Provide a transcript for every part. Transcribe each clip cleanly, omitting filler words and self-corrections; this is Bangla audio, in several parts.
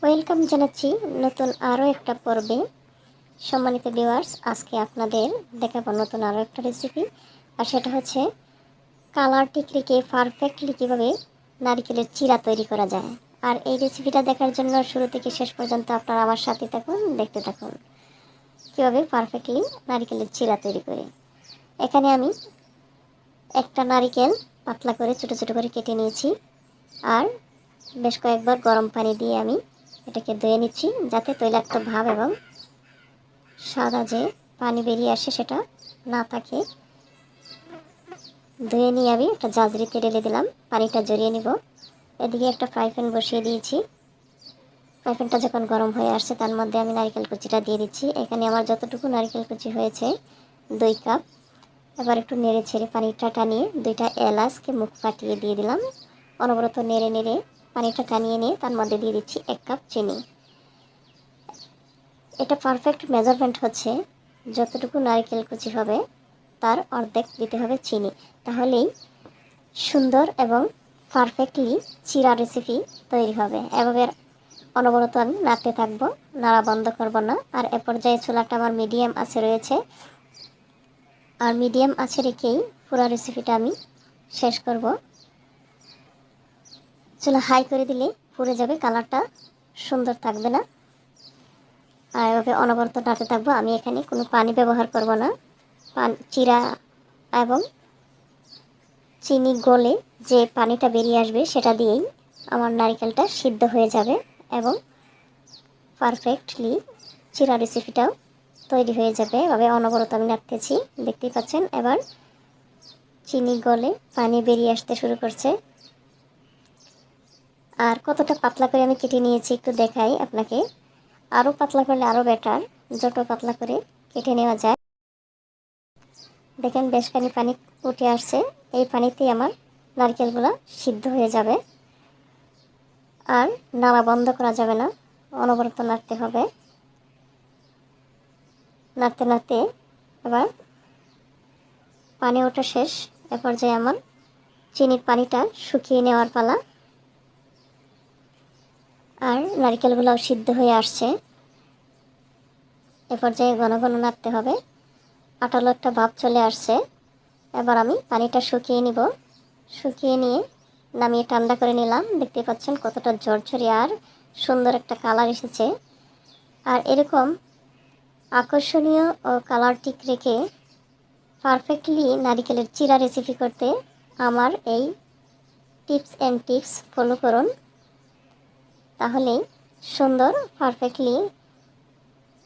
ওয়েলকাম জানাচ্ছি নতুন আরও একটা পর্বে। সম্মানিত ভিউয়ার্স, আজকে আপনাদের দেখাবো নতুন আরও একটা রেসিপি। আর সেটা হচ্ছে কালার টিকরিকে পারফেক্টলি কীভাবে নারকেলের চিরা তৈরি করা যায়। আর এই রেসিপিটা দেখার জন্য শুরু থেকে শেষ পর্যন্ত আপনারা আমার সাথে থাকুন, দেখতে থাকুন কীভাবে পারফেক্টলি নারকেলের চিরা তৈরি করে। এখানে আমি একটা নারকেল পাতলা করে ছোটো ছোটো করে কেটে নিয়েছি। আর বেশ কয়েকবার গরম পানি দিয়ে আমি এটাকে ধুয়ে নিচ্ছি, যাতে তৈলাক্ত ভাব এবং সাদা যে পানি বেরিয়ে আসে সেটা না থাকে। ধুয়ে নিয়ে আমি একটা জাজরিতে ঢেলে দিলাম, পানিটা জড়িয়ে নিব। এদিকে একটা ফ্রাই প্যান বসিয়ে দিয়েছি। ফ্রাই প্যানটা যখন গরম হয়ে আসছে তার মধ্যে আমি নারকেল কুচিটা দিয়ে দিচ্ছি। এখানে আমার যতটুকু নারকেল কুচি হয়েছে 2 কাপ। এবার একটু নেড়ে ছেড়ে পানিটা টানিয়ে 2টা এলাচকে মুখ ফাটিয়ে দিয়ে দিলাম। অনবরত নেড়ে নেড়ে পানিটা টানিয়ে নিয়ে তার মধ্যে দিয়ে দিচ্ছি 1 কাপ চিনি। এটা পারফেক্ট মেজারমেন্ট হচ্ছে যতটুকু নারকেল কুচি হবে তার অর্ধেক দিতে হবে চিনি, তাহলেই সুন্দর এবং পারফেক্টলি চিরা রেসিপি তৈরি হবে। এভাবে অনবরত আমি নাড়তে থাকবো, নাড়া বন্ধ করব না। আর এ পর্যায়ে চুলাটা আমার মিডিয়াম আছে রয়েছে। আর মিডিয়াম আছে রেখেই পুরো রেসিপিটা আমি শেষ করব। চুলা হাই করে দিলে পুড়ে যাবে, কালারটা সুন্দর থাকবে না। আর এভাবে অনবরত নাড়তে থাকবো। আমি এখানে কোনো পানি ব্যবহার করব না। চিরা এবং চিনি গলে যে পানিটা বেরিয়ে আসবে সেটা দিয়েই আমার নারকেলটা সিদ্ধ হয়ে যাবে এবং পারফেক্টলি চিরা রেসিপিটাও তৈরি হয়ে যাবে। এভাবে অনবরত আমি নাড়তেছি, দেখতেই পাচ্ছেন। এবার চিনি গলে পানি বেরিয়ে আসতে শুরু করছে। আর কতটা পাতলা করে আমি কেটে নিয়েছি একটু দেখাই আপনাকে। আরও পাতলা করলে আরও বেটার, যত পাতলা করে কেটে নেওয়া যায়। দেখেন বেশখানি পানি উঠে আসছে, এই পানিতেই আমার নারকেলগুলো সিদ্ধ হয়ে যাবে। আর নাড়া বন্ধ করা যাবে না, অনবরত নাড়তে হবে। নাড়তে নাড়তে এবার পানি ওঠা শেষ। এ পর্যায়ে আমার চিনির পানিটা শুকিয়ে নেওয়ার পালা। আর নারকেলগুলোও সিদ্ধ হয়ে আসছে। এ পর্যায়ে ঘন ঘন নাড়তে হবে, আঠালো একটা ভাব চলে আসছে। এবার আমি পানিটা শুকিয়ে নিব। শুকিয়ে নিয়ে নামিয়ে ঠান্ডা করে নিলাম। দেখতে পাচ্ছেন কতটা ঝরঝরে আর সুন্দর একটা কালার এসেছে। আর এরকম আকর্ষণীয় ও কালারটিক রেখে পারফেক্টলি নারকেলের চিরা রেসিপি করতে আমার এই টিপস অ্যান্ড ট্রিক্স ফলো করুন, তাহলেই সুন্দর পারফেক্টলি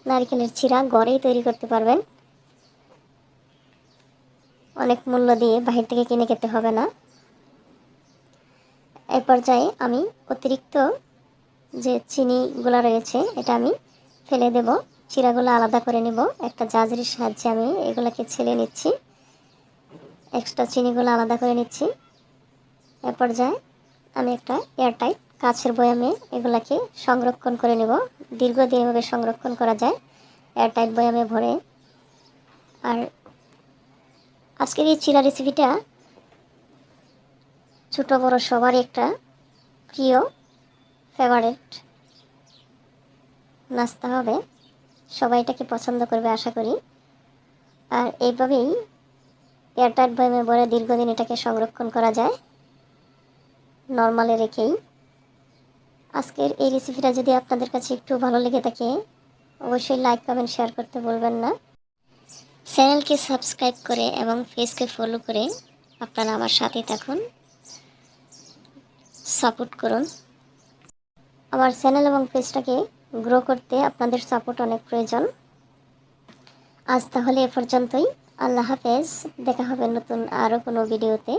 নারকেলের চিরা ঘরেই তৈরি করতে পারবেন। অনেক মূল্য দিয়ে বাহির থেকে কিনে খেতে হবে না। এই পর্যায়ে আমি অতিরিক্ত যে চিনিগুলো রয়েছে এটা আমি ফেলে দেব। চিরাগুলো আলাদা করে নেব। একটা জাজরির সাহায্যে আমি এগুলোকে ছেলে নিচ্ছি, এক্সট্রা চিনিগুলো আলাদা করে নিচ্ছি। এ পর্যায়ে আমি একটা এয়ারটাইট কাচের বয়ামে এগুলাকে সংরক্ষণ করে নেব। দীর্ঘদিন এভাবে সংরক্ষণ করা যায় এয়ারটাইট বয়ামে ভরে। আর আজকের এই চিরা রেসিপিটা ছোট বড় সবারই একটা প্রিয় ফেভারিট নাস্তা হবে, সবাই এটাকে পছন্দ করবে আশা করি। আর এইভাবেই এয়ারটাইট বয়ামে ভরে দীর্ঘদিন এটাকে সংরক্ষণ করা যায় নর্মালে রেখেই। আজকের এই রেসিপিটা যদি আপনাদের কাছে একটু ভালো লেগে থাকে অবশ্যই লাইক কমেন্ট শেয়ার করতে বলবেন না। চ্যানেলকে সাবস্ক্রাইব করে এবং পেজকে ফলো করে আপনারা আমার সাথে থাকুন, সাপোর্ট করুন। আমার চ্যানেল এবং পেজটাকে গ্রো করতে আপনাদের সাপোর্ট অনেক প্রয়োজন। আজ তাহলে এ পর্যন্তই। আল্লাহ হাফেজ। দেখা হবে নতুন আরও কোনো ভিডিওতে।